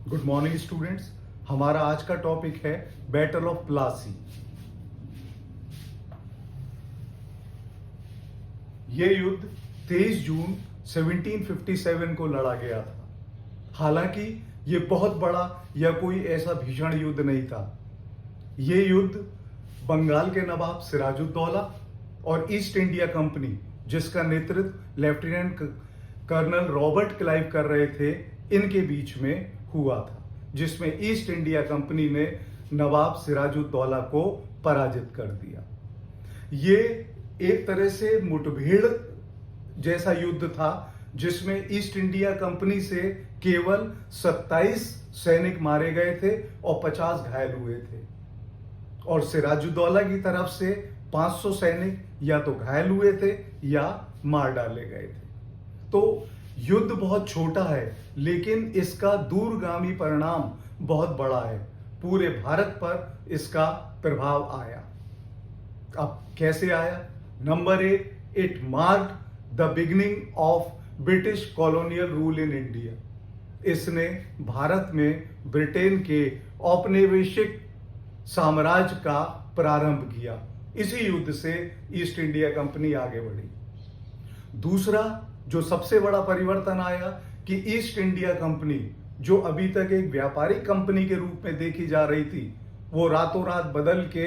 Good morning students. हमारा आज का टॉपिक है बैटल ऑफ प्लासी। ये युद्ध 23 जून 1757 को लड़ा गया था। हालांकि ये बहुत बड़ा या कोई ऐसा भीषण युद्ध नहीं था। ये युद्ध बंगाल के नवाब सिराजुद्दौला और ईस्ट इंडिया कंपनी, जिसका नेतृत्व लेफ्टिनेंट कर्नल रॉबर्ट क्लाइव कर रहे थे, इनके बीच में हुआ था, जिसमें ईस्ट इंडिया कंपनी ने नवाब सिराजुद्दौला को पराजित कर दिया। ये एक तरह से मुठभेड़ जैसा युद्ध था, जिसमें ईस्ट इंडिया कंपनी से केवल 27 सैनिक मारे गए थे और 50 घायल हुए थे, और सिराजुद्दौला की तरफ से 500 सैनिक या तो घायल हुए थे या मार डाले गए थे। तो युद्ध बहुत छोटा है, लेकिन इसका दूरगामी परिणाम बहुत बड़ा है। पूरे भारत पर इसका प्रभाव आया। अब कैसे आया? Number 1, it marked the beginning of British colonial rule in India. इसने भारत में ब्रिटेन के औपनिवेशिक साम्राज्य का प्रारंभ किया। इसी युद्ध से ईस्ट इंडिया कंपनी आगे बढ़ी। दूसरा जो सबसे बड़ा परिवर्तन आया कि ईस्ट इंडिया कंपनी, जो अभी तक एक व्यापारिक कंपनी के रूप में देखी जा रही थी, वो रातों रात बदल के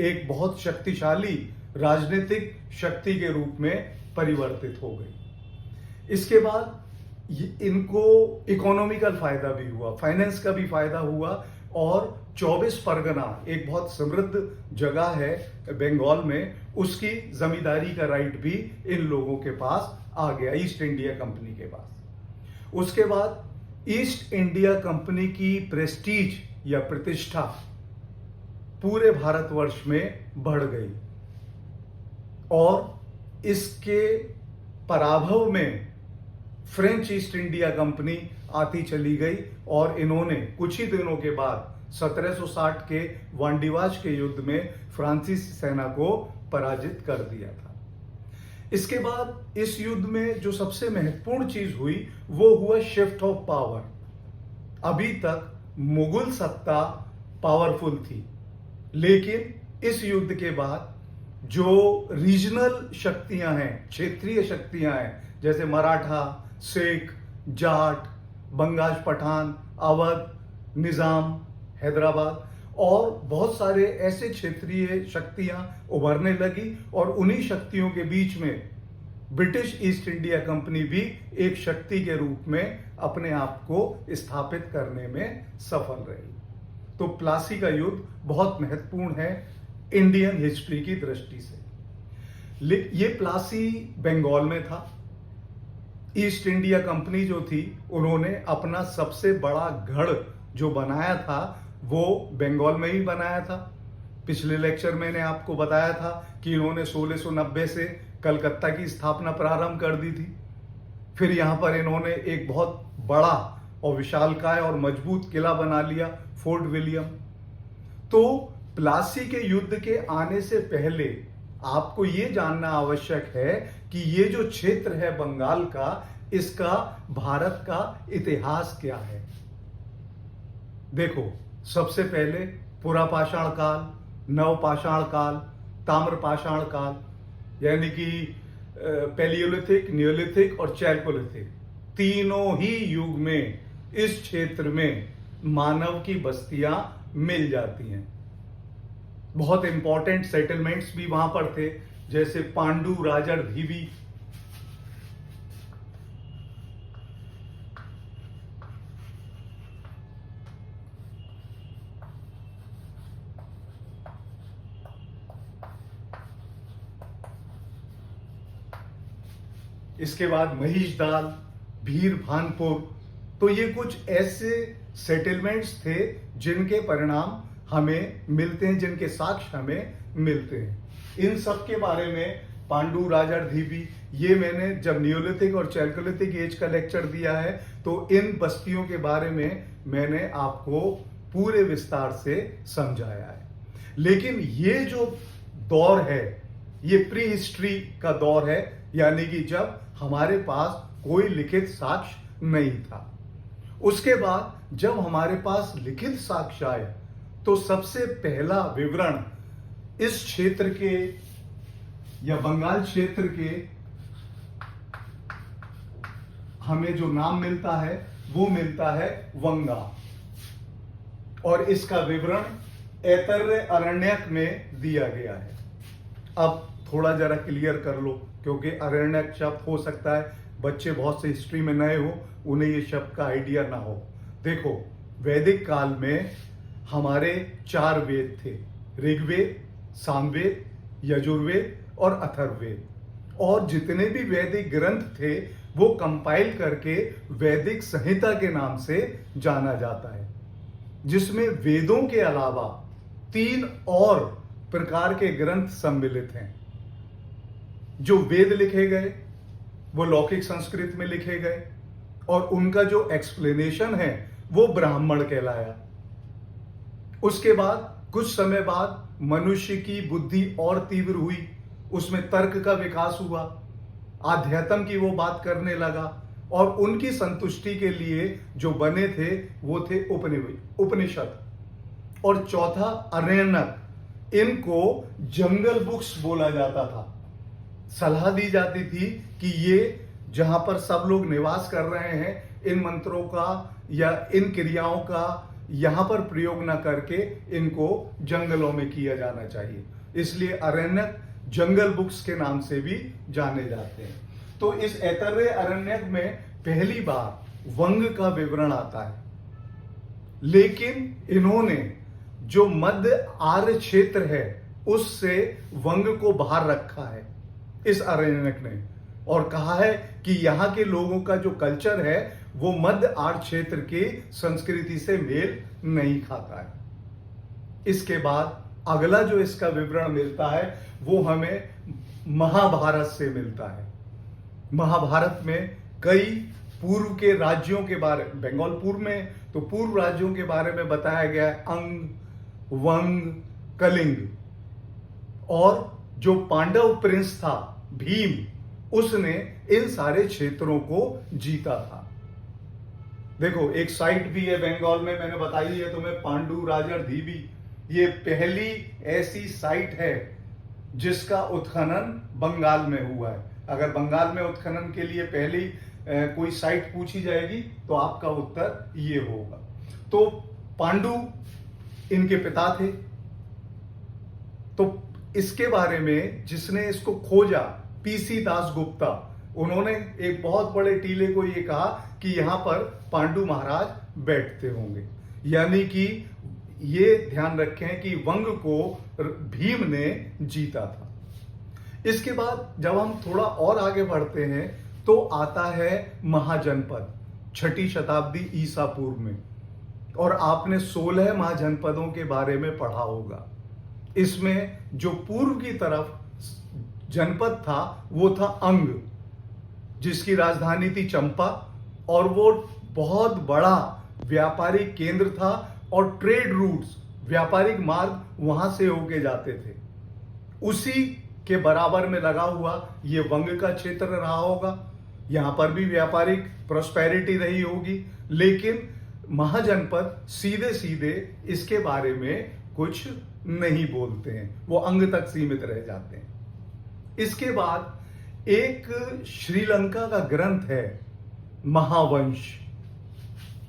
एक बहुत शक्तिशाली राजनीतिक शक्ति के रूप में परिवर्तित हो गई। इसके बाद इनको इकोनॉमिकल फायदा भी हुआ, फाइनेंस का भी फायदा हुआ, और 24 परगना, एक बहुत समृद्ध जगह है बंगाल में, उसकी जमींदारी का राइट भी इन लोगों के पास आ गया, ईस्ट इंडिया कंपनी के पास। उसके बाद ईस्ट इंडिया कंपनी की प्रेस्टीज या प्रतिष्ठा पूरे भारतवर्ष में बढ़ गई, और इसके पराभव में फ्रेंच ईस्ट इंडिया कंपनी आती चली गई, और इन्होंने कुछ ही दिनों के बाद 1760 के वांडीवाश के युद्ध में फ्रांसीसी सेना को पराजित कर दिया था। इसके बाद इस युद्ध में जो सबसे महत्वपूर्ण चीज हुई वो हुआ शिफ्ट ऑफ पावर। अभी तक मुगल सत्ता पावरफुल थी, लेकिन इस युद्ध के बाद जो रीजनल शक्तियां हैं, क्षेत्रीय शक्तियां हैं, जैसे मराठा, सिख, जाट, बंगाल पठान, अवध, निजाम, हैदराबाद, और बहुत सारे ऐसे क्षेत्रीय शक्तियां उभरने लगी, और उन्हीं शक्तियों के बीच में ब्रिटिश ईस्ट इंडिया कंपनी भी एक शक्ति के रूप में अपने आप को स्थापित करने में सफल रही। तो प्लासी का युद्ध बहुत महत्वपूर्ण है इंडियन हिस्ट्री की दृष्टि से। ये प्लासी बंगाल में था। ईस्ट इंडिया कंपनी जो थी, उन्होंने अपना सबसे बड़ा गढ़ जो बनाया था वो बंगाल में ही बनाया था। पिछले लेक्चर में मैंने आपको बताया था कि इन्होंने 1690 से कलकत्ता की स्थापना प्रारंभ कर दी थी। फिर यहां पर इन्होंने एक बहुत बड़ा और विशालकाय और मजबूत किला बना लिया, फोर्ट विलियम। तो प्लासी के युद्ध के आने से पहले आपको यह जानना आवश्यक है कि ये जो क्षेत्र है बंगाल का, इसका भारत का इतिहास क्या है। देखो, सबसे पहले पुरापाषाण काल, नवपाषाण काल, ताम्रपाषाण काल, यानी कि पैलियोलिथिक, नियोलिथिक और चैल्कोलिथिक, तीनों ही युग में इस क्षेत्र में मानव की बस्तियां मिल जाती हैं। बहुत इंपॉर्टेंट सेटलमेंट्स भी वहां पर थे, जैसे पांडु राजर धीवी, इसके बाद महिषदाल, भीर भानपुर। तो ये कुछ ऐसे सेटलमेंट्स थे जिनके परिणाम हमें मिलते हैं, जिनके साक्ष्य हमें मिलते हैं। इन सब के बारे में पांडु राजर धीबी, ये मैंने जब नियोलिथिक और चैल्कोलिथिक एज का लेक्चर दिया है, तो इन बस्तियों के बारे में मैंने आपको पूरे विस्तार से समझाया है। लेकिन ये जो दौर है, ये प्री हिस्ट्री का दौर है, यानी कि जब हमारे पास कोई लिखित साक्ष्य नहीं था। उसके बाद जब हमारे पास लिखित साक्ष्य आए तो सबसे पहला विवरण इस क्षेत्र के या बंगाल क्षेत्र के हमें जो नाम मिलता है वो मिलता है वंगा, और इसका विवरण ऐतरेय अरण्यक में दिया गया है। अब थोड़ा जरा क्लियर कर लो, क्योंकि अरण्यक शब्द हो सकता है बच्चे बहुत से हिस्ट्री में नए हो, उन्हें ये शब्द का आइडिया ना हो। देखो, वैदिक काल में हमारे 4 वेद थे, ऋग्वेद, सामवेद, यजुर्वेद और अथर्ववेद, और जितने भी वैदिक ग्रंथ थे वो कंपाइल करके वैदिक संहिता के नाम से जाना जाता है, जिसमें वेदों के अलावा 3 और प्रकार के ग्रंथ सम्मिलित हैं। जो वेद लिखे गए वो लौकिक संस्कृत में लिखे गए, और उनका जो एक्सप्लेनेशन है वो ब्राह्मण कहलाया। उसके बाद कुछ समय बाद मनुष्य की बुद्धि और तीव्र हुई, उसमें तर्क का विकास हुआ, आध्यात्म की वो बात करने लगा, और उनकी संतुष्टि के लिए जो बने थे वो थे उपनिषद। और चौथा अरण्यक, इनको जंगल बुक्स बोला जाता था। सलाह दी जाती थी कि ये जहां पर सब लोग निवास कर रहे हैं, इन मंत्रों का या इन क्रियाओं का यहां पर प्रयोग न करके इनको जंगलों में किया जाना चाहिए, इसलिए अरण्यक जंगल बुक्स के नाम से भी जाने जाते हैं। तो इस ऐतरेय अरण्यक में पहली बार वंग का विवरण आता है, लेकिन इन्होंने जो मध्य आर्य क्षेत्र है उससे वंग को बाहर रखा है इस अरण्यक ने, और कहा है कि यहां के लोगों का जो कल्चर है वो मध्य आर्य क्षेत्र की संस्कृति से मेल नहीं खाता है। इसके बाद अगला जो इसका विवरण मिलता है वो हमें महाभारत से मिलता है। महाभारत में कई पूर्व के राज्यों के बारे, बंगाल पूर्व में तो पूर्व राज्यों के बारे में बताया गया है, अंग, वंग, कलिंग, और जो पांडव प्रिंस था भीम, उसने इन सारे क्षेत्रों को जीता था। देखो, एक साइट भी है बंगाल में, मैंने बताई है तुम्हें, पांडु राजर धीबी। ये पहली ऐसी साइट है जिसका उत्खनन बंगाल में हुआ है। अगर बंगाल में उत्खनन के लिए पहली कोई साइट पूछी जाएगी तो आपका उत्तर ये होगा। तो पांडु इनके पिता थे। तो इसके बारे में जिसने इसको खोजा, पीसी दास गुप्ता, उन्होंने एक बहुत बड़े टीले को ये कहा कि यहां पर पांडु महाराज बैठते होंगे, यानी कि ये ध्यान रखें कि वंग को भीम ने जीता था। इसके बाद जब हम थोड़ा और आगे बढ़ते हैं तो आता है महाजनपद, 6ठी शताब्दी ईसा पूर्व में, और आपने 16 महाजनपदों के बारे में पढ़ा होगा। इसमें जो पूर्व की तरफ जनपद था वो था अंग, जिसकी राजधानी थी चंपा, और वो बहुत बड़ा व्यापारिक केंद्र था और ट्रेड रूट्स, व्यापारिक मार्ग वहां से होके जाते थे। उसी के बराबर में लगा हुआ ये वंग का क्षेत्र रहा होगा, यहां पर भी व्यापारिक प्रोस्पेरिटी रही होगी, लेकिन महाजनपद सीधे सीधे इसके बारे में कुछ नहीं बोलते हैं, वो अंग तक सीमित रह जाते हैं। इसके बाद एक श्रीलंका का ग्रंथ है महावंश,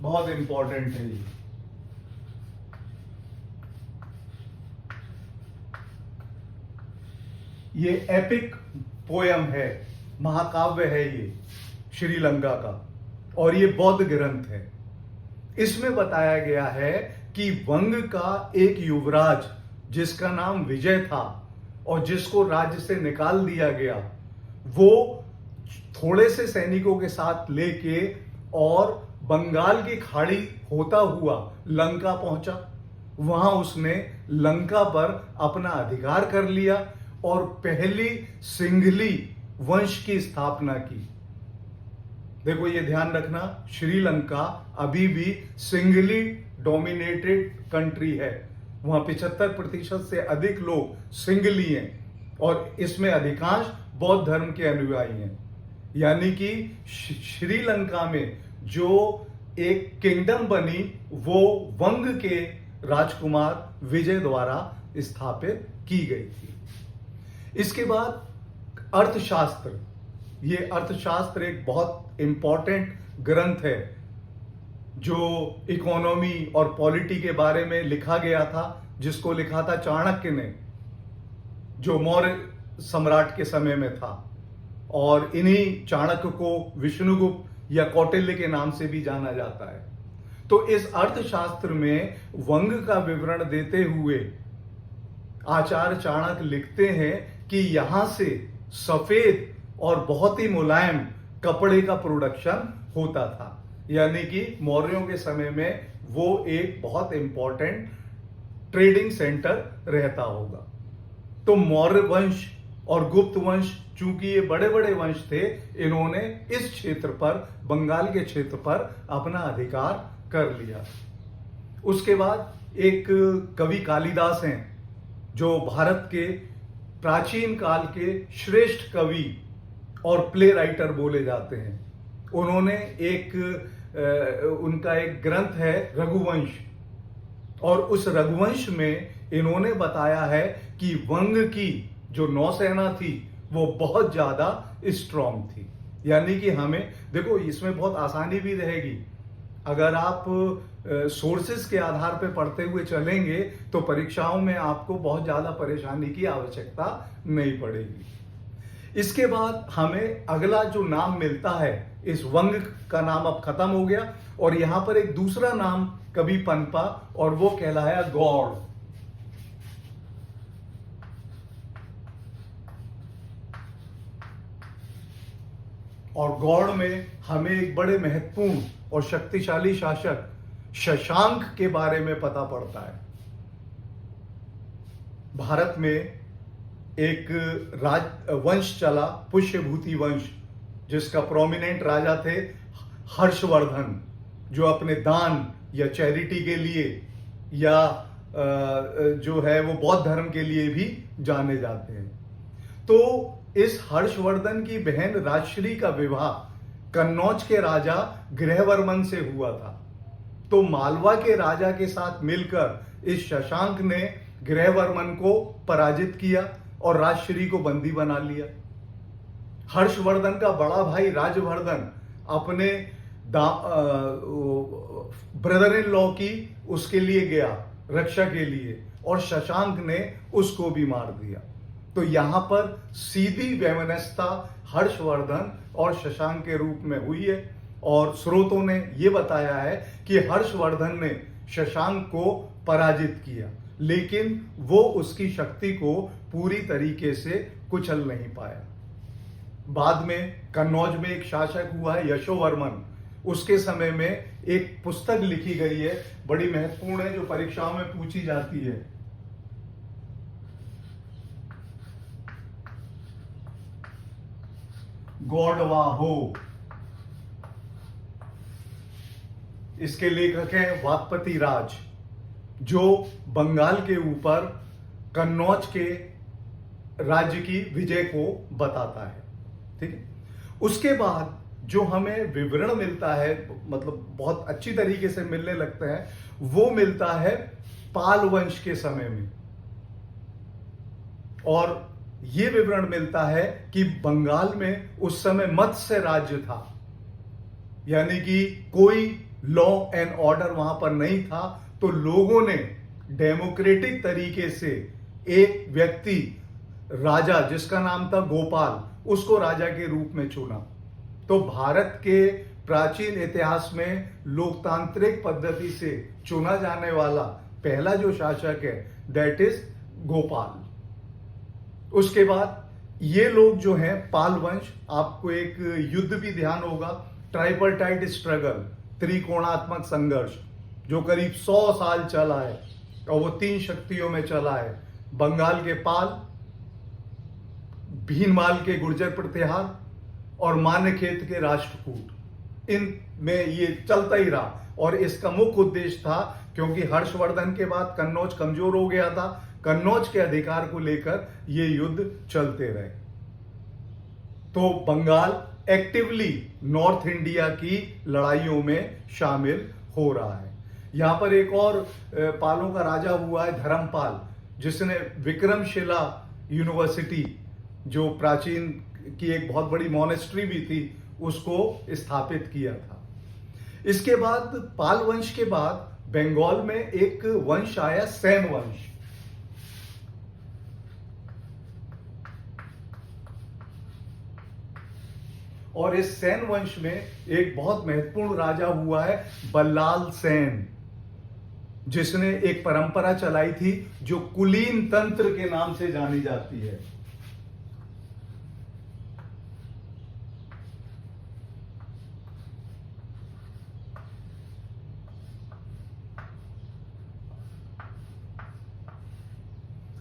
बहुत इंपॉर्टेंट है ये एपिक पोयम है, महाकाव्य है ये श्रीलंका का, और ये बौद्ध ग्रंथ है। इसमें बताया गया है कि वंग का एक युवराज जिसका नाम विजय था और जिसको राज्य से निकाल दिया गया, वो थोड़े से सैनिकों के साथ लेके और बंगाल की खाड़ी होता हुआ लंका पहुंचा। वहां उसने लंका पर अपना अधिकार कर लिया और पहली सिंघली वंश की स्थापना की। देखो, ये ध्यान रखना, श्रीलंका अभी भी सिंघली डोमिनेटेड कंट्री है। वहां 75% से अधिक लोग सिंघली हैं और इसमें अधिकांश बौद्ध धर्म के अनुयायी हैं। यानी कि श्रीलंका में जो एक किंगडम बनी, वो वंग के राजकुमार विजय द्वारा स्थापित की गई थी। इसके बाद अर्थशास्त्र, ये अर्थशास्त्र एक बहुत इंपॉर्टेंट ग्रंथ है जो इकोनॉमी और पॉलिटी के बारे में लिखा गया था, जिसको लिखा था चाणक्य ने, जो मौर्य सम्राट के समय में था। और इन्हीं चाणक्य को विष्णुगुप्त या कौटिल्य के नाम से भी जाना जाता है। तो इस अर्थशास्त्र में वंग का विवरण देते हुए आचार्य चाणक्य लिखते हैं कि यहां से सफेद और बहुत ही मुलायम कपड़े का प्रोडक्शन होता था, यानी कि मौर्यों के समय में वो एक बहुत इंपॉर्टेंट ट्रेडिंग सेंटर रहता होगा। तो मौर्य वंश और गुप्त वंश, चूंकि ये बड़े बड़े वंश थे, इन्होंने इस क्षेत्र पर, बंगाल के क्षेत्र पर अपना अधिकार कर लिया। उसके बाद एक कवि कालिदास हैं, जो भारत के प्राचीन काल के श्रेष्ठ कवि और प्ले राइटर बोले जाते हैं। उन्होंने उनका एक ग्रंथ है रघुवंश, और उस रघुवंश में इन्होंने बताया है कि वंग की जो नौसेना थी वो बहुत ज्यादा स्ट्रांग थी। यानी कि हमें देखो, इसमें बहुत आसानी भी रहेगी। अगर आप सोर्सेस के आधार पर पढ़ते हुए चलेंगे तो परीक्षाओं में आपको बहुत ज्यादा परेशानी की आवश्यकता नहीं पड़ेगी। इसके बाद हमें अगला जो नाम मिलता है, इस वंग का नाम अब खत्म हो गया, और यहां पर एक दूसरा नाम कभी पनपा, और वो कहलाया गौड़। और गौड़ में हमें एक बड़े महत्वपूर्ण और शक्तिशाली शासक शशांक के बारे में पता पड़ता है। भारत में एक वंश चला, पुष्यभूति वंश, जिसका प्रोमिनेंट राजा थे हर्षवर्धन, जो अपने दान या चैरिटी के लिए या जो है वो बौद्ध धर्म के लिए भी जाने जाते हैं। तो इस हर्षवर्धन की बहन राजश्री का विवाह कन्नौज के राजा गृहवर्मन से हुआ था। तो मालवा के राजा के साथ मिलकर इस शशांक ने गृहवर्मन को पराजित किया और राजश्री को बंदी बना लिया। हर्षवर्धन का बड़ा भाई राजवर्धन अपने ब्रदर इन लॉ की उसके लिए गया, रक्षा के लिए, और शशांक ने उसको भी मार दिया। तो यहां पर सीधी वैमनस्यता हर्षवर्धन और शशांक के रूप में हुई है, और स्रोतों ने यह बताया है कि हर्षवर्धन ने शशांक को पराजित किया, लेकिन वो उसकी शक्ति को पूरी तरीके से कुचल नहीं पाया। बाद में कन्नौज में एक शासक हुआ है यशोवर्मन। उसके समय में एक पुस्तक लिखी गई है, बड़ी महत्वपूर्ण है, जो परीक्षाओं में पूछी जाती है। गौड़वाहो। इसके लेखक हैं वाकपति राज, जो बंगाल के ऊपर कन्नौज के राज्य की विजय को बताता है। ठीक है। उसके बाद जो हमें विवरण मिलता है, मतलब बहुत अच्छी तरीके से मिलने लगता है, वो मिलता है पाल वंश के समय में। और ये विवरण मिलता है कि बंगाल में उस समय मत्स्य राज्य था, यानी कि कोई लॉ एंड ऑर्डर वहां पर नहीं था। तो लोगों ने डेमोक्रेटिक तरीके से एक व्यक्ति, राजा जिसका नाम था गोपाल, उसको राजा के रूप में चुना। तो भारत के प्राचीन इतिहास में लोकतांत्रिक पद्धति से चुना जाने वाला पहला जो शासक है, दैट इज गोपाल। उसके बाद ये लोग जो हैं पाल वंश, आपको एक युद्ध भी ध्यान होगा, ट्राइपर्टाइट स्ट्रगल, त्रिकोणात्मक संघर्ष, जो करीब 100 साल चला है, और वो 3 शक्तियों में चला है। बंगाल के पाल, भीनमाल के गुर्जर प्रतिहार और मान्यखेत के राष्ट्रकूट, इन में ये चलता ही रहा। और इसका मुख्य उद्देश्य था, क्योंकि हर्षवर्धन के बाद कन्नौज कमजोर हो गया था, कन्नौज के अधिकार को लेकर ये युद्ध चलते रहे। तो बंगाल एक्टिवली नॉर्थ इंडिया की लड़ाइयों में शामिल हो रहा है। यहां पर एक और पालों का राजा हुआ है, धर्मपाल, जिसने विक्रमशिला यूनिवर्सिटी, जो प्राचीन की एक बहुत बड़ी मॉनेस्ट्री भी थी, उसको स्थापित किया था। इसके बाद पाल वंश के बाद बंगाल में एक वंश आया, सेन वंश। और इस सेन वंश में एक बहुत महत्वपूर्ण राजा हुआ है, बल्लाल सेन, जिसने एक परंपरा चलाई थी जो कुलीन तंत्र के नाम से जानी जाती है।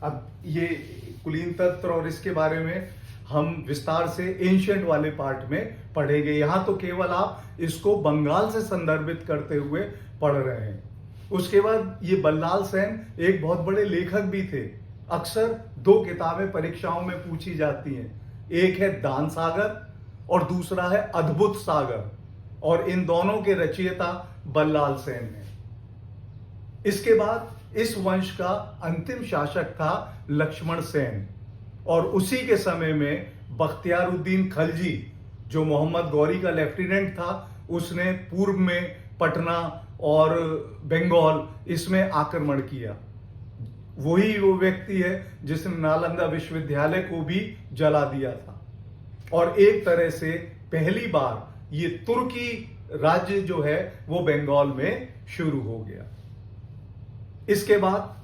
अब ये कुलीन तंत्र और इसके बारे में हम विस्तार से एंशिएंट वाले पार्ट में पढ़ेंगे। यहां तो केवल आप इसको बंगाल से संदर्भित करते हुए पढ़ रहे हैं। उसके बाद ये बल्लाल सेन एक बहुत बड़े लेखक भी थे। अक्सर दो किताबें परीक्षाओं में पूछी जाती हैं, एक है दान सागर और दूसरा है अद्भुत सागर, और इन दोनों के रचयिता बल्लाल सेन है। इसके बाद इस वंश का अंतिम शासक था लक्ष्मण सेन, और उसी के समय में बख्तियारुद्दीन खलजी, जो मोहम्मद गौरी का लेफ्टिनेंट था, उसने पूर्व में पटना और बंगाल इसमें आक्रमण किया। वही वो व्यक्ति है जिसने नालंदा विश्वविद्यालय को भी जला दिया था, और एक तरह से पहली बार ये तुर्की राज्य जो है वो बंगाल में शुरू हो गया। इसके बाद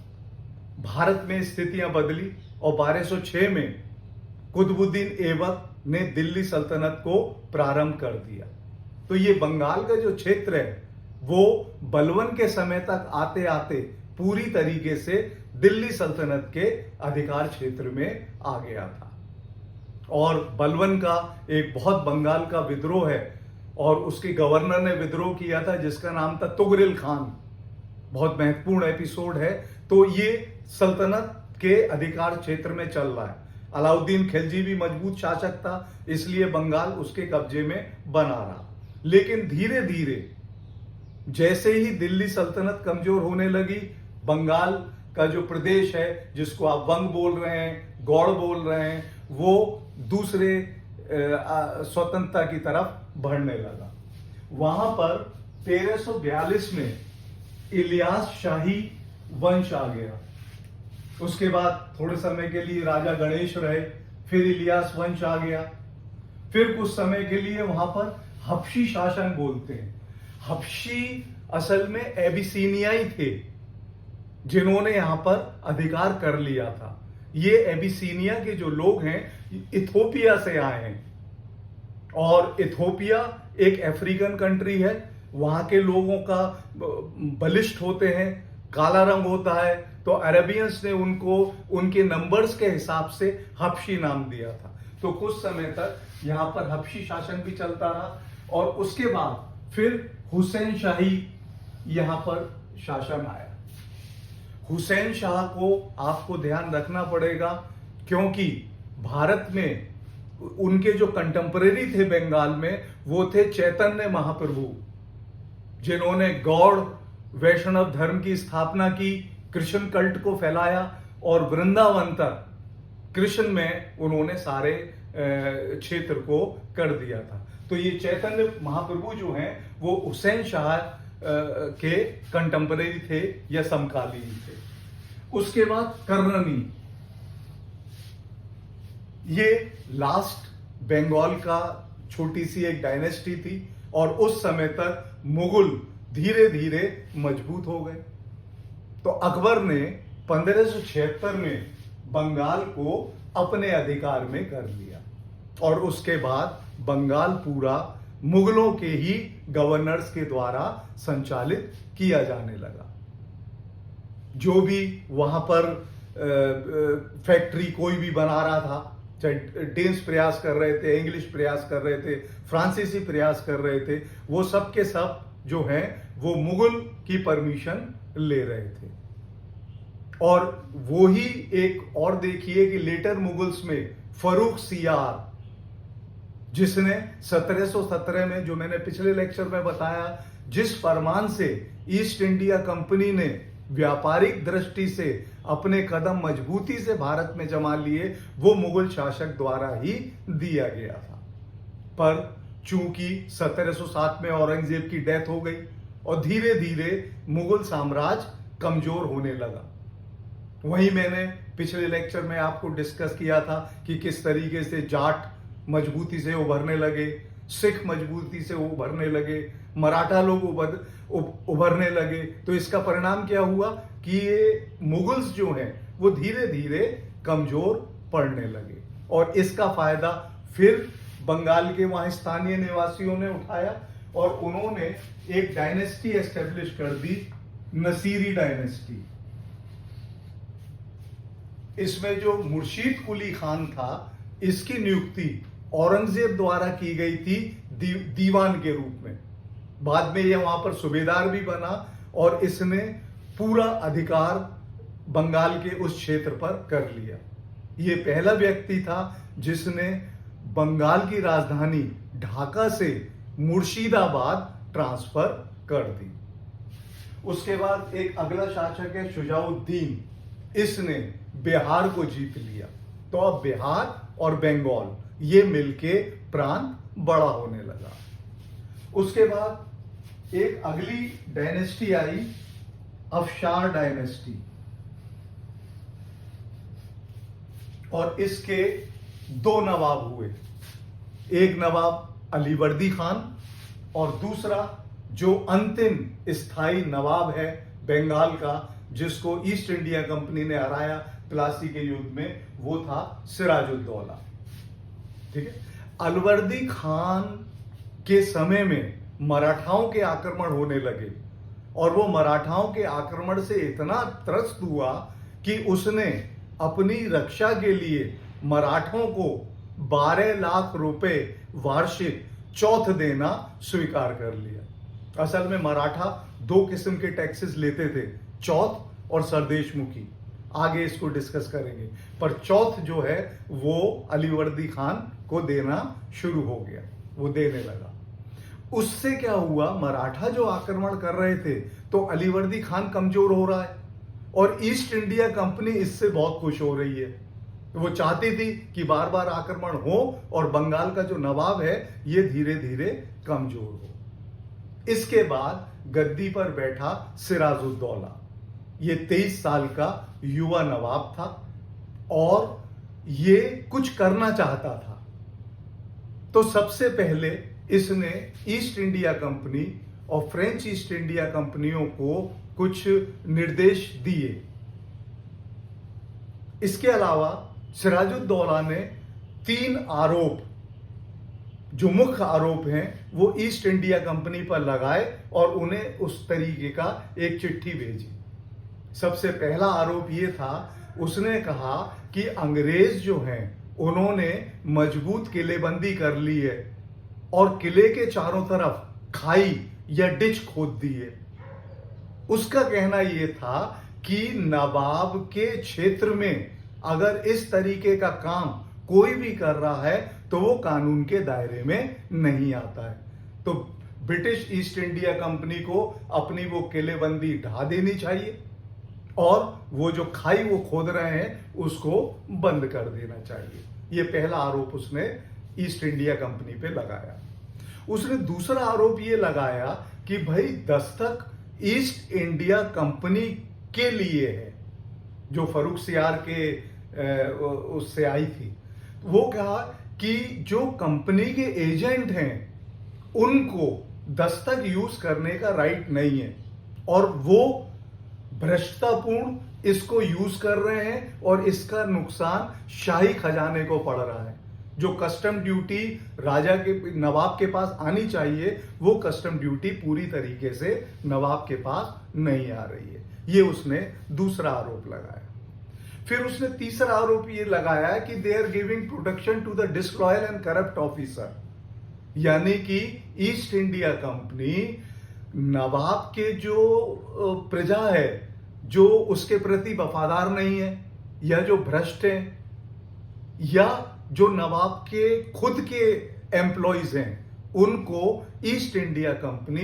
भारत में स्थितियां बदली और 1206 में कुतुबुद्दीन ऐबक ने दिल्ली सल्तनत को प्रारंभ कर दिया। तो ये बंगाल का जो क्षेत्र है वो बलवन के समय तक आते आते पूरी तरीके से दिल्ली सल्तनत के अधिकार क्षेत्र में आ गया था। और बलवन का एक बहुत बंगाल का विद्रोह है, और उसके गवर्नर ने विद्रोह किया था जिसका नाम था तुगरिल खान। बहुत महत्वपूर्ण एपिसोड है। तो ये सल्तनत के अधिकार क्षेत्र में चल रहा है। अलाउद्दीन खिलजी भी मजबूत शासक था, इसलिए बंगाल उसके कब्जे में बना रहा। लेकिन धीरे धीरे जैसे ही दिल्ली सल्तनत कमजोर होने लगी, बंगाल का जो प्रदेश है, जिसको आप वंग बोल रहे हैं, गौड़ बोल रहे हैं, वो दूसरे स्वतंत्रता की तरफ बढ़ने लगा। वहां पर 1342 में इलियास शाही वंश आ गया। उसके बाद थोड़े समय के लिए राजा गणेश रहे, फिर इलियास वंश आ गया। फिर कुछ समय के लिए वहां पर हबशी शासन बोलते हैं। हबशी असल में एबिसीनियाई थे, जिन्होंने यहां पर अधिकार कर लिया था। ये एबिसीनिया के जो लोग हैं इथोपिया से आए हैं, और इथोपिया एक अफ्रीकन कंट्री है। वहां के लोगों का बलिष्ठ होते हैं, काला रंग होता है, तो अरेबियंस ने उनको उनके नंबर्स के हिसाब से हबशी नाम दिया था। तो कुछ समय तक यहां पर हबशी शासन भी चलता रहा, और उसके बाद फिर हुसैन शाही यहां पर शासन आया। हुसैन शाह को आपको ध्यान रखना पड़ेगा, क्योंकि भारत में उनके जो कंटेम्परेरी थे बंगाल में, वो थे चैतन्य महाप्रभु, जिन्होंने गौड़ वैष्णव धर्म की स्थापना की, कृष्ण कल्ट को फैलाया, और वृंदावन तक कृष्ण में उन्होंने सारे क्षेत्र को कर दिया था। तो ये चैतन्य महाप्रभु जो हैं वो हुसैन शाह के कंटेम्परेरी थे या समकालीन थे। उसके बाद कर्रनी, ये लास्ट बंगाल का छोटी सी एक डायनेस्टी थी, और उस समय तक मुगल धीरे धीरे मजबूत हो गए। तो अकबर ने 1576 में बंगाल को अपने अधिकार में कर लिया, और उसके बाद बंगाल पूरा मुगलों के ही गवर्नर्स के द्वारा संचालित किया जाने लगा। जो भी वहां पर फैक्ट्री कोई भी बना रहा था, चाहे डेन्स प्रयास कर रहे थे, इंग्लिश प्रयास कर रहे थे, फ्रांसीसी प्रयास कर रहे थे, वो सब के सब जो हैं वो मुगल की परमिशन ले रहे थे। और वो ही एक और देखिए कि लेटर मुगल्स में फरूख सियार, जिसने 1717 में, जो मैंने पिछले लेक्चर में बताया, जिस फरमान से ईस्ट इंडिया कंपनी ने व्यापारिक दृष्टि से अपने कदम मजबूती से भारत में जमा लिए, वो मुगल शासक द्वारा ही दिया गया था। पर चूंकि 1707 में औरंगजेब की डेथ हो गई और धीरे धीरे मुगल साम्राज्य कमजोर होने लगा। वहीं मैंने पिछले लेक्चर में आपको डिस्कस किया था कि किस तरीके से जाट मजबूती से उभरने लगे, सिख मजबूती से उभरने लगे, मराठा लोग उभरने लगे। तो इसका परिणाम क्या हुआ कि ये मुगल्स जो हैं वो धीरे धीरे कमजोर पड़ने लगे, और इसका फायदा फिर बंगाल के वहां स्थानीय निवासियों ने उठाया और उन्होंने एक डायनेस्टी एस्टेब्लिश कर दी, नसीरी डायनेस्टी। इसमें जो मुर्शीद कुली खान था, इसकी नियुक्ति औरंगजेब द्वारा की गई थी दीवान के रूप में। बाद में यह वहां पर सूबेदार भी बना और इसने पूरा अधिकार बंगाल के उस क्षेत्र पर कर लिया। यह पहला व्यक्ति था जिसने बंगाल की राजधानी ढाका से मुर्शिदाबाद ट्रांसफर कर दी। उसके बाद एक अगला शासक है शुजाउद्दीन, इसने बिहार को जीत लिया। तो अब बिहार और बंगाल ये मिलके प्रांत बड़ा होने लगा। उसके बाद एक अगली डायनेस्टी आई, अफशार डायनेस्टी, और इसके दो नवाब हुए। एक नवाब अलीवर्दी खान और दूसरा जो अंतिम स्थायी नवाब है बंगाल का, जिसको ईस्ट इंडिया कंपनी ने हराया प्लासी के युद्ध में, वो था सिराजुद्दौला। ठीक है। अलवर्दी खान के समय में मराठाओं के आक्रमण होने लगे और वो मराठाओं के आक्रमण से इतना त्रस्त हुआ कि उसने अपनी रक्षा के लिए मराठों को 12 लाख रुपए वार्षिक चौथ देना स्वीकार कर लिया। असल में मराठा दो किस्म के टैक्सेस लेते थे, चौथ और सरदेशमुखी। आगे इसको डिस्कस करेंगे, पर चौथ जो है वो अलीवर्दी खान को देना शुरू हो गया, वो देने लगा। उससे क्या हुआ, मराठा जो आक्रमण कर रहे थे तो अलीवर्दी खान कमजोर हो रहा है और ईस्ट इंडिया कंपनी इससे बहुत खुश हो रही है। वो चाहती थी कि बार बार आक्रमण हो और बंगाल का जो नवाब है ये धीरे धीरे कमजोर हो। इसके बाद गद्दी पर बैठा सिराजुद्दौला। ये 23 साल का युवा नवाब था और ये कुछ करना चाहता था। तो सबसे पहले इसने ईस्ट इंडिया कंपनी और फ्रेंच ईस्ट इंडिया कंपनियों को कुछ निर्देश दिए। इसके अलावा सिराजुद्दौला ने 3 आरोप, जो मुख्य आरोप हैं, वो ईस्ट इंडिया कंपनी पर लगाए और उन्हें उस तरीके का एक चिट्ठी भेजी। सबसे पहला आरोप ये था, उसने कहा कि अंग्रेज जो हैं उन्होंने मजबूत किलेबंदी कर ली है और किले के चारों तरफ खाई या डिच खोद दी है। उसका कहना यह था कि नवाब के क्षेत्र में अगर इस तरीके का काम कोई भी कर रहा है तो वो कानून के दायरे में नहीं आता है। तो ब्रिटिश ईस्ट इंडिया कंपनी को अपनी वो किलेबंदी ढा देनी चाहिए और वो जो खाई वो खोद रहे हैं उसको बंद कर देना चाहिए। ये पहला आरोप उसने ईस्ट इंडिया कंपनी पे लगाया। उसने दूसरा आरोप ये लगाया कि भाई दस्तक ईस्ट इंडिया कंपनी के लिए है, जो फर्रुख सियार के उससे आई थी। वो कहा कि जो कंपनी के एजेंट हैं उनको दस्तक यूज करने का राइट नहीं है और वो भ्रष्टतापूर्ण इसको यूज कर रहे हैं और इसका नुकसान शाही खजाने को पड़ रहा है। जो कस्टम ड्यूटी राजा के नवाब के पास आनी चाहिए वो कस्टम ड्यूटी पूरी तरीके से नवाब के पास नहीं आ रही है। ये उसने दूसरा आरोप लगाया। फिर उसने तीसरा आरोप ये लगाया कि they are giving protection to the disloyal and corrupt officer, यानी कि ईस्ट इंडिया कंपनी नवाब के जो प्रजा है जो उसके प्रति वफादार नहीं है या जो भ्रष्ट है या जो नवाब के खुद के एम्प्लॉइज हैं उनको ईस्ट इंडिया कंपनी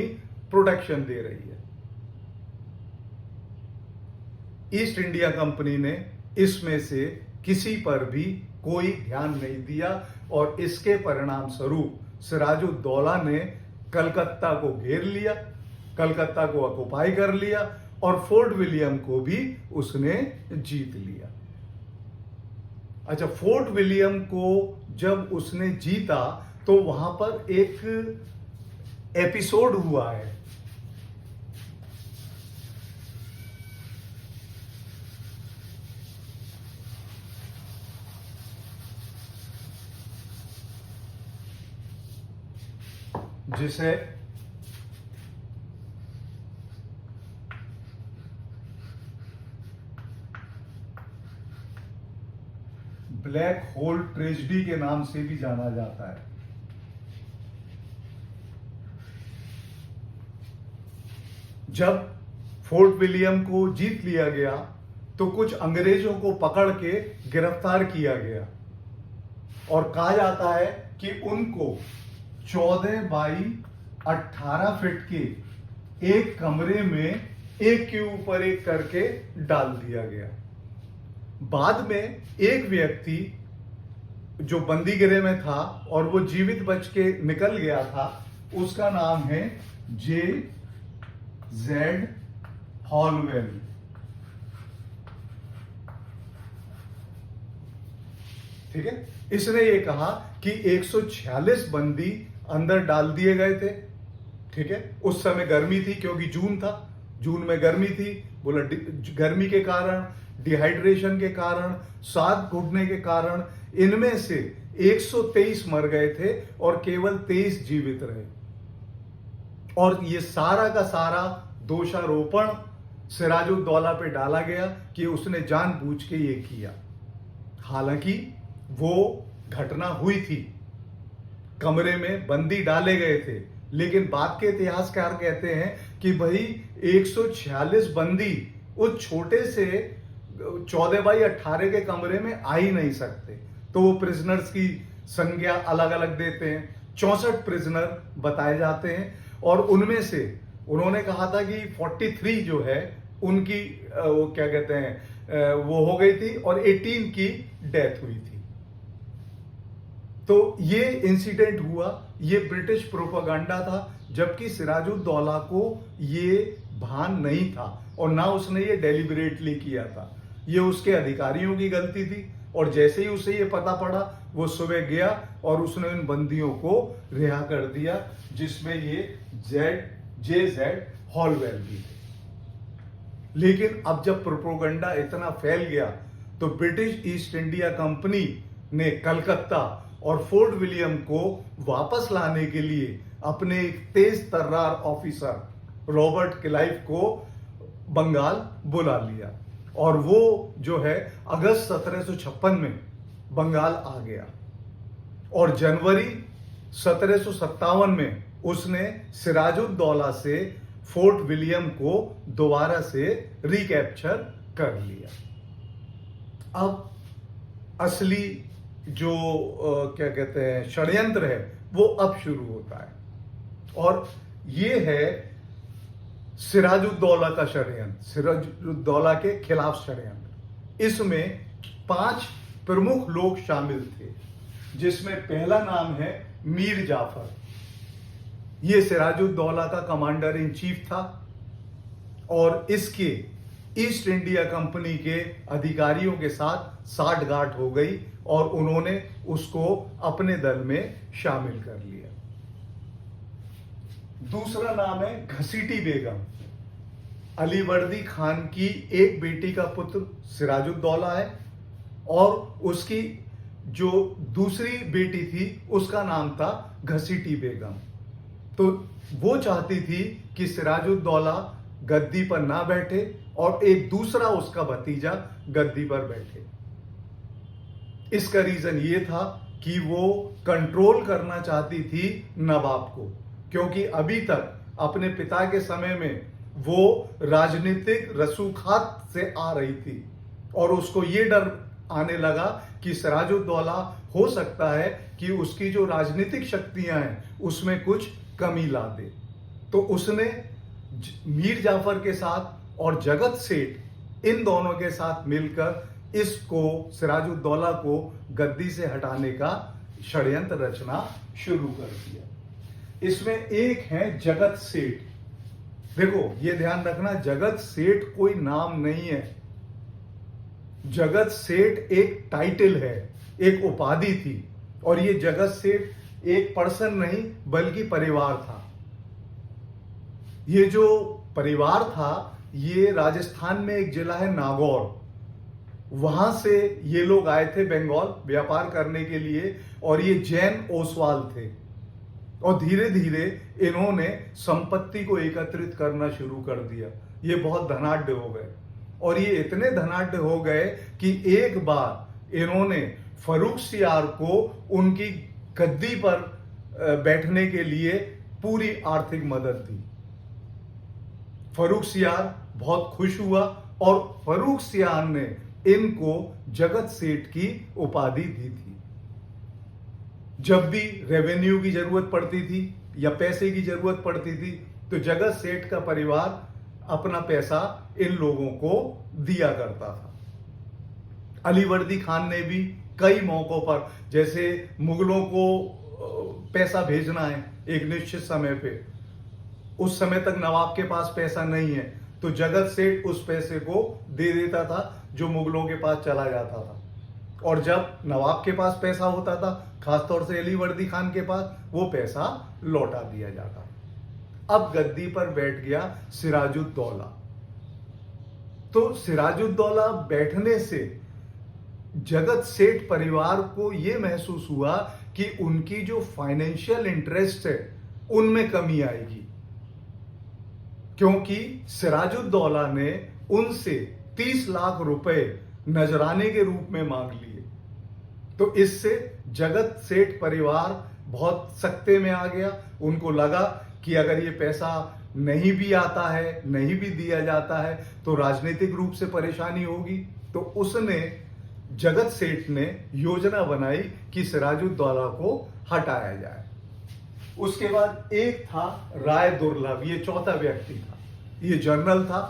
प्रोटेक्शन दे रही है। ईस्ट इंडिया कंपनी ने इसमें से किसी पर भी कोई ध्यान नहीं दिया और इसके परिणाम स्वरूप सिराजुद्दौला ने कलकत्ता को घेर लिया, कलकत्ता को ऑक्युपाई कर लिया और फोर्ट विलियम को भी उसने जीत लिया। अच्छा, फोर्ट विलियम को जब उसने जीता तो वहां पर एक एपिसोड हुआ है। जिसे ब्लैक होल ट्रेजेडी के नाम से भी जाना जाता है। जब फोर्ट विलियम को जीत लिया गया तो कुछ अंग्रेजों को पकड़ के गिरफ्तार किया गया और कहा जाता है कि उनको 14 बाई 18 फीट के एक कमरे में एक के ऊपर एक करके डाल दिया गया। बाद में एक व्यक्ति जो बंदीगृह में था और वो जीवित बच के निकल गया था, उसका नाम है J.Z. हॉलवेल। ठीक है, इसने ये कहा कि 146 बंदी अंदर डाल दिए गए थे। ठीक है, उस समय गर्मी थी क्योंकि जून था, जून में गर्मी थी। बोला गर्मी के कारण, डिहाइड्रेशन के कारण, सांस घुटने के कारण इनमें से 123 मर गए थे और केवल 23 जीवित रहे। और ये सारा का सारा दोषारोपण सिराजुद्दौला पे डाला गया कि उसने जानबूझ के ये किया। हालांकि वो घटना हुई थी, कमरे में बंदी डाले गए थे, लेकिन बाद के इतिहासकार कहते हैं कि भाई 146 बंदी उस छोटे से 14 बाई 18 के कमरे में आ ही नहीं सकते। तो वो प्रिजनर्स की संज्ञा अलग अलग देते हैं। 64 प्रिजनर बताए जाते हैं और उनमें से उन्होंने कहा था कि 43 जो है उनकी वो क्या कहते हैं वो हो गई थी और 18 की डेथ हुई थी। तो ये इंसिडेंट हुआ, ये ब्रिटिश प्रोपागेंडा था, जबकि सिराजुद्दौला को ये भान नहीं था और ना उसने ये डेलिबरेटली किया था। ये उसके अधिकारियों की गलती थी और जैसे ही उसे ये पता पड़ा वो सुबह गया और उसने उन बंदियों को रिहा कर दिया, जिसमें ये J.Z. हॉलवेल भी थे। लेकिन अब जब प्रोपेगेंडा इतना फैल गया तो ब्रिटिश ईस्ट इंडिया कंपनी ने कलकत्ता और फोर्ट विलियम को वापस लाने के लिए अपने एक तेज तर्रार ऑफिसर रॉबर्ट क्लाइव को बंगाल बुला लिया और वो जो है अगस्त 1756 में बंगाल आ गया और जनवरी 1757 में उसने सिराजुद्दौला से फोर्ट विलियम को दोबारा से रिकैप्चर कर लिया। अब असली जो क्या कहते हैं षड्यंत्र है वो अब शुरू होता है और ये है सिराजुद्दौला का षड्यंत्र, सिराजुद्दौला के खिलाफ षड्यंत्र। इसमें 5 प्रमुख लोग शामिल थे, जिसमें पहला नाम है मीर जाफर। ये सिराजुद्दौला का कमांडर इन चीफ था और इसके ईस्ट इंडिया कंपनी के अधिकारियों के साथ साठगांठ हो गई और उन्होंने उसको अपने दल में शामिल कर लिया। दूसरा नाम है घसीटी बेगम। अलीवर्दी खान की एक बेटी का पुत्र सिराजुद्दौला है और उसकी जो दूसरी बेटी थी उसका नाम था घसीटी बेगम। तो वो चाहती थी कि सिराजुद्दौला गद्दी पर ना बैठे और एक दूसरा उसका भतीजा गद्दी पर बैठे। इसका रीजन ये था कि वो कंट्रोल करना चाहती थी नवाब को, क्योंकि अभी तक अपने पिता के समय में वो राजनीतिक रसूखात से आ रही थी और उसको ये डर आने लगा कि सिराजुद्दौला हो सकता है कि उसकी जो राजनीतिक शक्तियां हैं उसमें कुछ कमी ला दे। तो उसने मीर जाफर के साथ और जगत सेठ इन दोनों के साथ मिलकर इसको सिराजुद्दौला को गद्दी से हटाने का षड्यंत्र रचना शुरू कर दिया। इसमें एक है जगत सेठ। देखो ये ध्यान रखना, जगत सेठ कोई नाम नहीं है। जगत सेठ एक टाइटल है, एक उपाधि थी। और ये जगत सेठ एक पर्सन नहीं बल्कि परिवार था। ये जो परिवार था ये राजस्थान में एक जिला है नागौर, वहां से ये लोग आए थे बंगाल व्यापार करने के लिए। और ये जैन ओसवाल थे। और धीरे धीरे इन्होंने संपत्ति को एकत्रित करना शुरू कर दिया। ये बहुत धनाढ्य हो गए। और ये इतने धनाढ्य हो गए कि एक बार इन्होंने फर्रुख सियार को उनकी गद्दी पर बैठने के लिए पूरी आर्थिक मदद दी। फर्रुख सियार बहुत खुश हुआ और फर्रुख सियार ने इनको जगत सेठ की उपाधि दी थी। जब भी रेवेन्यू की जरूरत पड़ती थी या पैसे की जरूरत पड़ती थी तो जगत सेठ का परिवार अपना पैसा इन लोगों को दिया करता था। अलीवर्दी खान ने भी कई मौकों पर, जैसे मुगलों को पैसा भेजना है एक निश्चित समय पे, उस समय तक नवाब के पास पैसा नहीं है तो जगत सेठ उस पैसे को दे देता था जो मुगलों के पास चला जाता था। और जब नवाब के पास पैसा होता था, खासतौर से अलीवर्दी खान के पास, वो पैसा लौटा दिया जाता। अब गद्दी पर बैठ गया सिराजुद्दौला। तो सिराजुद्दौला बैठने से जगत सेठ परिवार को यह महसूस हुआ कि उनकी जो फाइनेंशियल इंटरेस्ट है उनमें कमी आएगी, क्योंकि सिराजुद्दौला ने उनसे 30 लाख रुपए नजराने के रूप में मांग लिए। तो इससे जगत सेठ परिवार बहुत सख्ते में आ गया। उनको लगा कि अगर ये पैसा नहीं भी आता है, नहीं भी दिया जाता है तो राजनीतिक रूप से परेशानी होगी। तो उसने, जगत सेठ ने योजना बनाई कि सिराजुद्दौला को हटाया जाए। उसके बाद एक था राय दुर्लभ, ये चौथा व्यक्ति था। ये जनरल था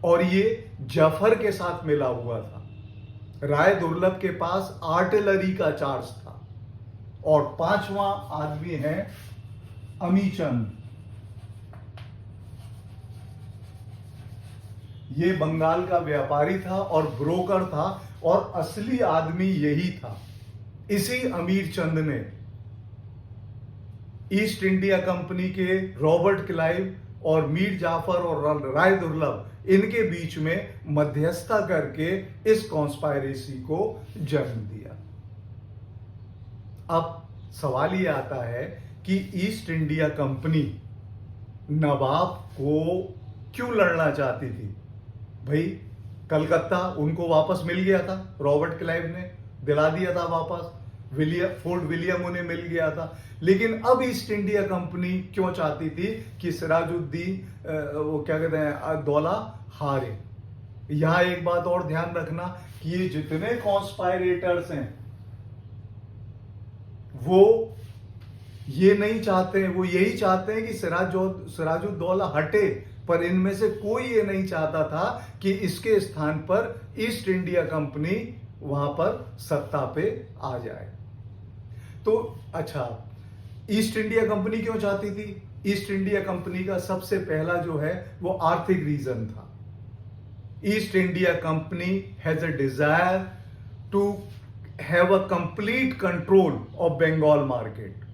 और ये जफर के साथ मिला हुआ था। राय दुर्लभ के पास आर्टिलरी का चार्ज था। और पांचवा आदमी है अमीचंद। ये बंगाल का व्यापारी था और ब्रोकर था और असली आदमी यही था। इसी अमीर चंद ने ईस्ट इंडिया कंपनी के रॉबर्ट क्लाइव और मीर जाफर और राय दुर्लभ इनके बीच में मध्यस्थता करके इस कॉन्स्पायरेसी को जन्म दिया। अब सवाल ये आता है कि ईस्ट इंडिया कंपनी नवाब को क्यों लड़ना चाहती थी? भाई कलकत्ता उनको वापस मिल गया था, रॉबर्ट क्लाइव ने दिला दिया था वापस, फोर्ट विलियम उन्हें मिल गया था। लेकिन अब ईस्ट इंडिया कंपनी क्यों चाहती थी कि सिराजुद्दीन वो क्या कहते हैं दौला हारे? यहां एक बात और ध्यान रखना कि ये जितने कॉन्स्पायरेटर्स हैं वो ये नहीं चाहते हैं, वो यही चाहते हैं कि सिराजुद्दौला हटे, पर इनमें से कोई ये नहीं चाहता था कि इसके स्थान पर ईस्ट इंडिया कंपनी वहां पर सत्ता पे आ जाए। तो अच्छा, ईस्ट इंडिया कंपनी क्यों चाहती थी? ईस्ट इंडिया कंपनी का सबसे पहला जो है वो आर्थिक रीजन था। East India Company has a desire to have a complete control of Bengal market.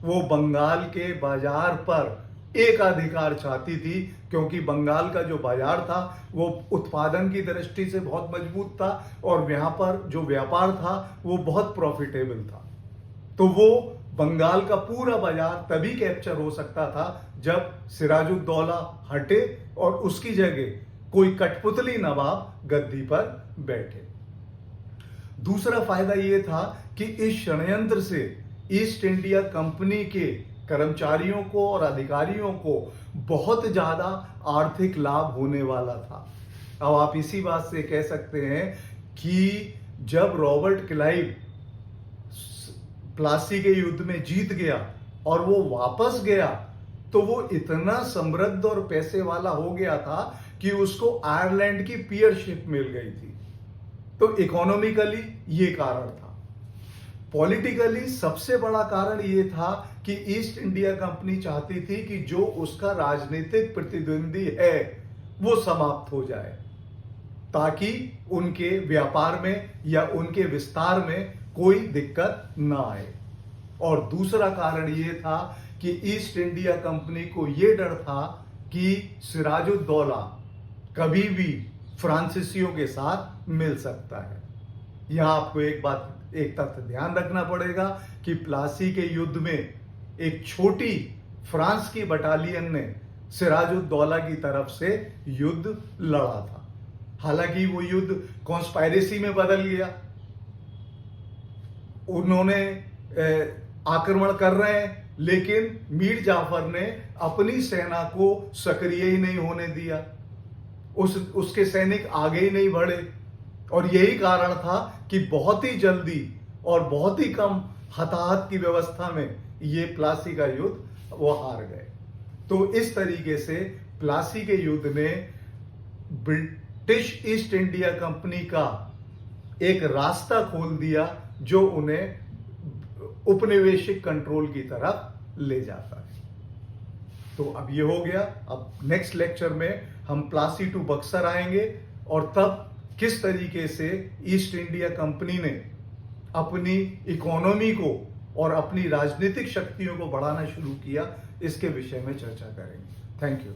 वो बंगाल के बाजार पर एकाधिकार चाहती थी, क्योंकि बंगाल का जो बाजार था वो उत्पादन की दृष्टि से बहुत मजबूत था और यहां पर जो व्यापार था वो बहुत प्रॉफिटेबल था। तो वो बंगाल का पूरा बाजार तभी कैप्चर हो सकता था जब सिराजुद्दौला हटे और उसकी जगह कोई कठपुतली नवाब गद्दी पर बैठे। दूसरा फायदा यह था कि इस षड्यंत्र से ईस्ट इंडिया कंपनी के कर्मचारियों को और अधिकारियों को बहुत ज्यादा आर्थिक लाभ होने वाला था। अब आप इसी बात से कह सकते हैं कि जब रॉबर्ट क्लाइव प्लासी के युद्ध में जीत गया और वो वापस गया तो वो इतना समृद्ध और पैसे वाला हो गया था कि उसको आयरलैंड की पीयरशिप मिल गई थी। तो इकोनॉमिकली ये कारण था। पॉलिटिकली सबसे बड़ा कारण ये था कि ईस्ट इंडिया कंपनी चाहती थी कि जो उसका राजनीतिक प्रतिद्वंदी है वो समाप्त हो जाए, ताकि उनके व्यापार में या उनके विस्तार में कोई दिक्कत ना आए। और दूसरा कारण ये था कि ईस्ट इंडिया कंपनी को ये डर था कि सिराजुद्दौला कभी भी फ्रांसीसियों के साथ मिल सकता है। यहां आपको एक तथ्य ध्यान रखना पड़ेगा कि प्लासी के युद्ध में एक छोटी फ्रांस की बटालियन ने सिराजुद्दौला की तरफ से युद्ध लड़ा था। हालांकि वो युद्ध कॉन्स्पायरेसी में बदल गया। उन्होंने आक्रमण कर रहे हैं, लेकिन मीर जाफर ने अपनी सेना को सक्रिय ही नहीं होने दिया। उसके सैनिक आगे ही नहीं बढ़े और यही कारण था कि बहुत ही जल्दी और बहुत ही कम हताहत की व्यवस्था में ये प्लासी का युद्ध वो हार गए। तो इस तरीके से प्लासी के युद्ध ने ब्रिटिश ईस्ट इंडिया कंपनी का एक रास्ता खोल दिया जो उन्हें उपनिवेशिक कंट्रोल की तरफ ले जाता है। तो अब ये हो गया। अब नेक्स्ट लेक्चर में हम प्लासी टू बक्सर आएंगे और तब किस तरीके से ईस्ट इंडिया कंपनी ने अपनी इकोनॉमी को और अपनी राजनीतिक शक्तियों को बढ़ाना शुरू किया, इसके विषय में चर्चा करेंगे। Thank you.